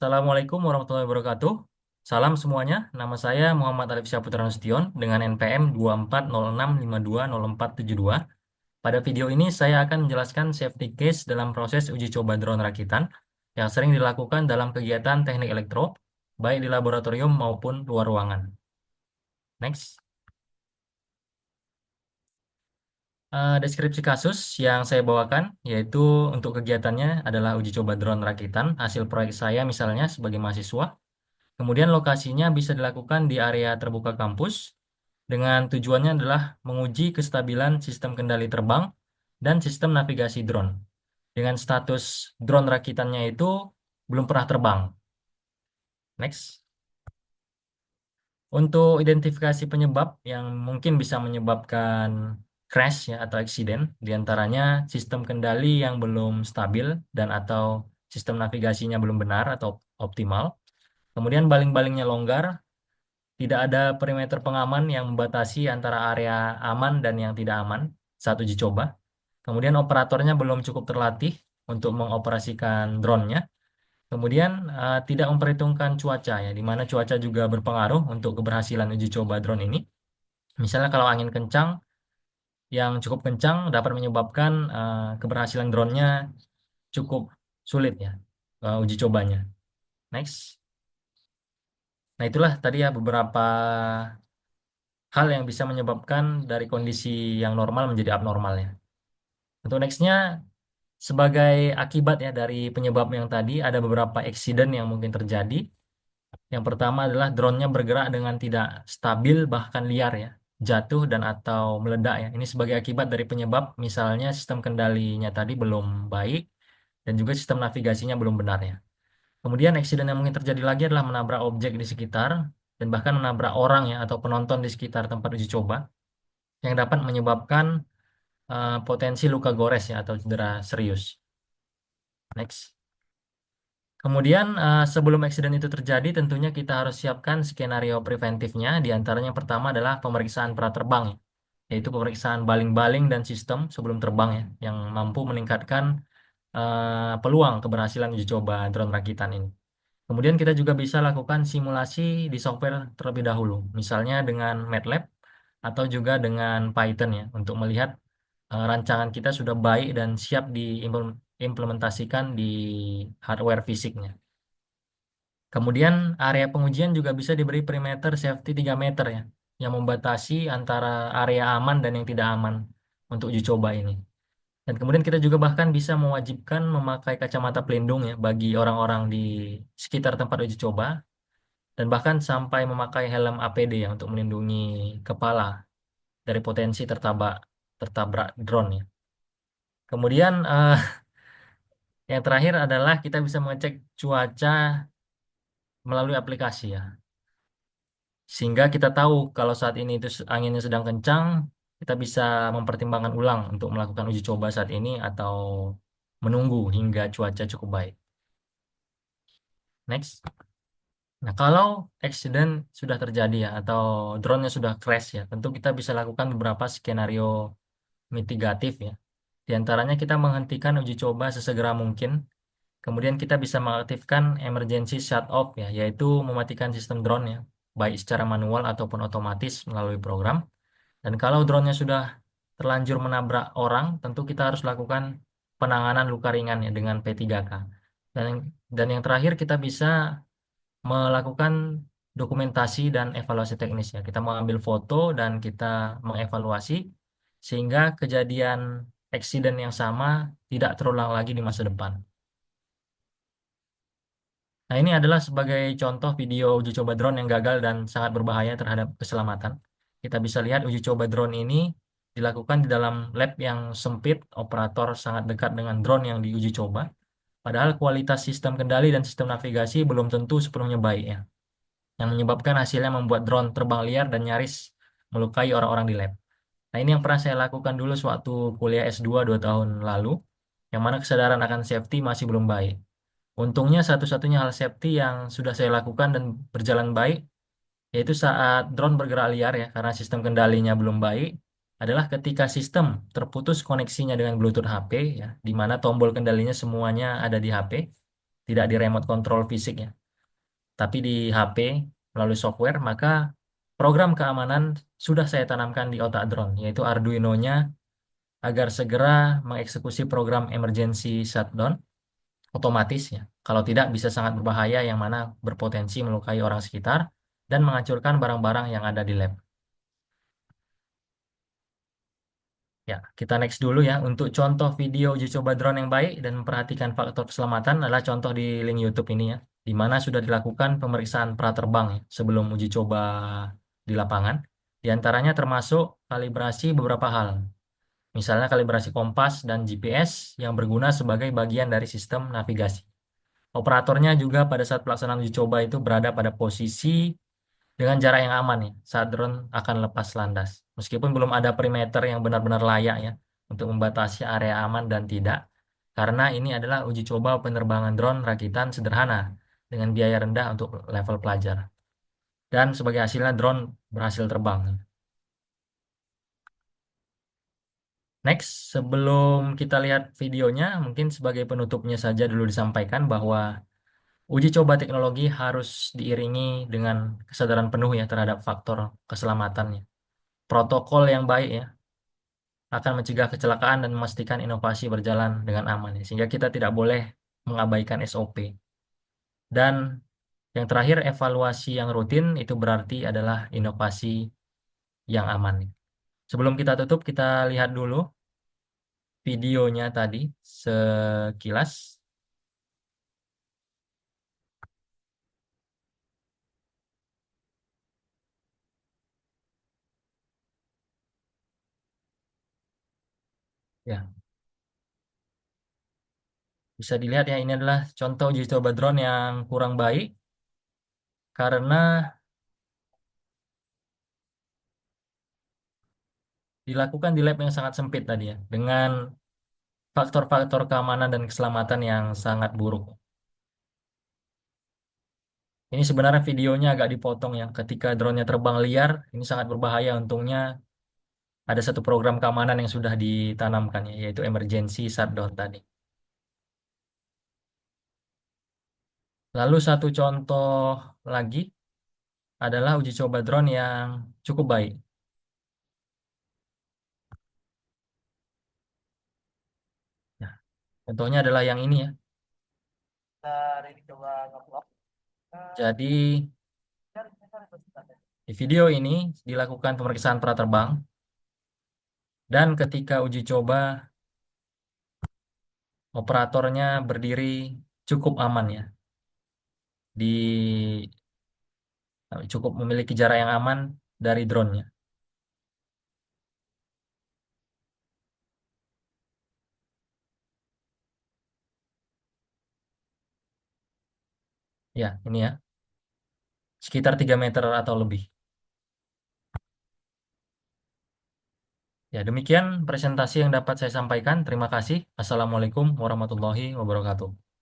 Assalamualaikum warahmatullahi wabarakatuh. Salam semuanya, nama saya Muhammad Arif Syahputra Nasution dengan NPM 2406520472. Pada video ini saya akan menjelaskan safety case dalam proses uji coba drone rakitan yang sering dilakukan dalam kegiatan teknik elektro, baik di laboratorium maupun luar ruangan. Next. Deskripsi kasus yang saya bawakan yaitu untuk kegiatannya adalah uji coba drone rakitan hasil proyek saya misalnya sebagai mahasiswa. Kemudian lokasinya bisa dilakukan di area terbuka kampus dengan tujuannya adalah menguji kestabilan sistem kendali terbang dan sistem navigasi drone. Dengan status drone rakitannya itu belum pernah terbang. Next. Untuk identifikasi penyebab yang mungkin bisa menyebabkan crash ya atau accident, diantaranya sistem kendali yang belum stabil dan atau sistem navigasinya belum benar atau optimal. Kemudian baling-balingnya longgar, tidak ada perimeter pengaman yang membatasi antara area aman dan yang tidak aman saat uji coba. Kemudian operatornya belum cukup terlatih untuk mengoperasikan drone-nya. Kemudian tidak memperhitungkan cuaca ya, di mana cuaca juga berpengaruh untuk keberhasilan uji coba drone ini. Misalnya kalau angin kencang yang cukup kencang dapat menyebabkan keberhasilan drone-nya cukup sulit ya uji cobanya. Next. Nah itulah tadi ya beberapa hal yang bisa menyebabkan dari kondisi yang normal menjadi abnormal ya. Untuk nextnya, sebagai akibat ya dari penyebab yang tadi, ada beberapa accident yang mungkin terjadi. Yang pertama adalah drone-nya bergerak dengan tidak stabil bahkan liar ya, jatuh dan atau meledak ya. Ini sebagai akibat dari penyebab misalnya sistem kendalinya tadi belum baik dan juga sistem navigasinya belum benar ya. Kemudian accident yang mungkin terjadi lagi adalah menabrak objek di sekitar dan bahkan menabrak orang ya atau penonton di sekitar tempat uji coba yang dapat menyebabkan potensi luka gores ya atau cedera serius. Next. Kemudian sebelum accident itu terjadi tentunya kita harus siapkan skenario preventifnya. Di antaranya yang pertama adalah pemeriksaan praterbang ya, yaitu pemeriksaan baling-baling dan sistem sebelum terbang ya, yang mampu meningkatkan peluang keberhasilan uji coba drone rakitan ini. Kemudian kita juga bisa lakukan simulasi di software terlebih dahulu, misalnya dengan MATLAB atau juga dengan Python ya, untuk melihat rancangan kita sudah baik dan siap diimplementasikan di hardware fisiknya. Kemudian area pengujian juga bisa diberi perimeter safety 3 meter ya, yang membatasi antara area aman dan yang tidak aman untuk uji coba ini. Dan kemudian kita juga bahkan bisa mewajibkan memakai kacamata pelindung ya bagi orang-orang di sekitar tempat uji coba dan bahkan sampai memakai helm APD ya untuk melindungi kepala dari potensi tertabrak drone ya. Kemudian yang terakhir adalah kita bisa mengecek cuaca melalui aplikasi ya. Sehingga kita tahu kalau saat ini itu anginnya sedang kencang, kita bisa mempertimbangkan ulang untuk melakukan uji coba saat ini atau menunggu hingga cuaca cukup baik. Next. Nah, kalau accident sudah terjadi ya atau drone-nya sudah crash ya, tentu kita bisa lakukan beberapa skenario mitigatif ya. Di antaranya kita menghentikan uji coba sesegera mungkin. Kemudian kita bisa mengaktifkan emergency shut off ya, yaitu mematikan sistem drone ya, baik secara manual ataupun otomatis melalui program. Dan kalau drone-nya sudah terlanjur menabrak orang, tentu kita harus lakukan penanganan luka ringan ya dengan P3K. Dan dan yang terakhir kita bisa melakukan dokumentasi dan evaluasi teknis ya. Kita mengambil foto dan kita mengevaluasi sehingga kejadian accident yang sama tidak terulang lagi di masa depan. Nah, ini adalah sebagai contoh video uji coba drone yang gagal dan sangat berbahaya terhadap keselamatan. Kita bisa lihat uji coba drone ini dilakukan di dalam lab yang sempit, operator sangat dekat dengan drone yang diuji coba. Padahal kualitas sistem kendali dan sistem navigasi belum tentu sepenuhnya baik ya, yang menyebabkan hasilnya membuat drone terbang liar dan nyaris melukai orang-orang di lab. Nah, ini yang pernah saya lakukan dulu sewaktu kuliah S2 2 tahun lalu, yang mana kesadaran akan safety masih belum baik. Untungnya satu-satunya hal safety yang sudah saya lakukan dan berjalan baik, yaitu saat drone bergerak liar ya, karena sistem kendalinya belum baik, adalah ketika sistem terputus koneksinya dengan Bluetooth HP, ya, di mana tombol kendalinya semuanya ada di HP. tidak di remote control fisik ya, tapi di HP melalui software, maka program keamanan sudah saya tanamkan di otak drone, yaitu Arduino-nya agar segera mengeksekusi program emergency shutdown otomatis ya. Kalau tidak bisa sangat berbahaya yang mana berpotensi melukai orang sekitar dan menghancurkan barang-barang yang ada di lab. Ya, kita next dulu ya. Untuk contoh video uji coba drone yang baik dan memperhatikan faktor keselamatan adalah contoh di link YouTube ini ya, di mana sudah dilakukan pemeriksaan praterbang ya, sebelum uji coba di lapangan. Di antaranya termasuk kalibrasi beberapa hal. Misalnya kalibrasi kompas dan GPS yang berguna sebagai bagian dari sistem navigasi. Operatornya juga pada saat pelaksanaan uji coba itu berada pada posisi dengan jarak yang aman ya saat drone akan lepas landas. Meskipun belum ada perimeter yang benar-benar layak ya untuk membatasi area aman dan tidak, karena ini adalah uji coba penerbangan drone rakitan sederhana dengan biaya rendah untuk level pelajar. Dan sebagai hasilnya drone berhasil terbang. Next, sebelum kita lihat videonya, mungkin sebagai penutupnya saja dulu disampaikan bahwa uji coba teknologi harus diiringi dengan kesadaran penuh ya terhadap faktor keselamatannya. Protokol yang baik ya akan mencegah kecelakaan dan memastikan inovasi berjalan dengan aman ya. Sehingga kita tidak boleh mengabaikan SOP. Dan yang terakhir, evaluasi yang rutin itu berarti adalah inovasi yang aman. Sebelum kita tutup, kita lihat dulu videonya tadi sekilas. Ya, bisa dilihat ya, ini adalah contoh uji coba drone yang kurang baik karena dilakukan di lab yang sangat sempit tadi ya, dengan faktor-faktor keamanan dan keselamatan yang sangat buruk. Ini sebenarnya videonya agak dipotong ya. Ketika drone-nya terbang liar, ini sangat berbahaya. Untungnya ada satu program keamanan yang sudah ditanamkan ya, yaitu emergency shutdown tadi. Lalu satu contoh lagi adalah uji coba drone yang cukup baik. Nah, contohnya adalah yang ini ya. Jadi di video ini dilakukan pemeriksaan praterbang dan ketika uji coba operatornya berdiri cukup aman ya. Di cukup memiliki jarak yang aman dari drone-nya. Ya, ini ya. Sekitar 3 meter atau lebih. Ya, demikian presentasi yang dapat saya sampaikan. Terima kasih. Assalamualaikum warahmatullahi wabarakatuh.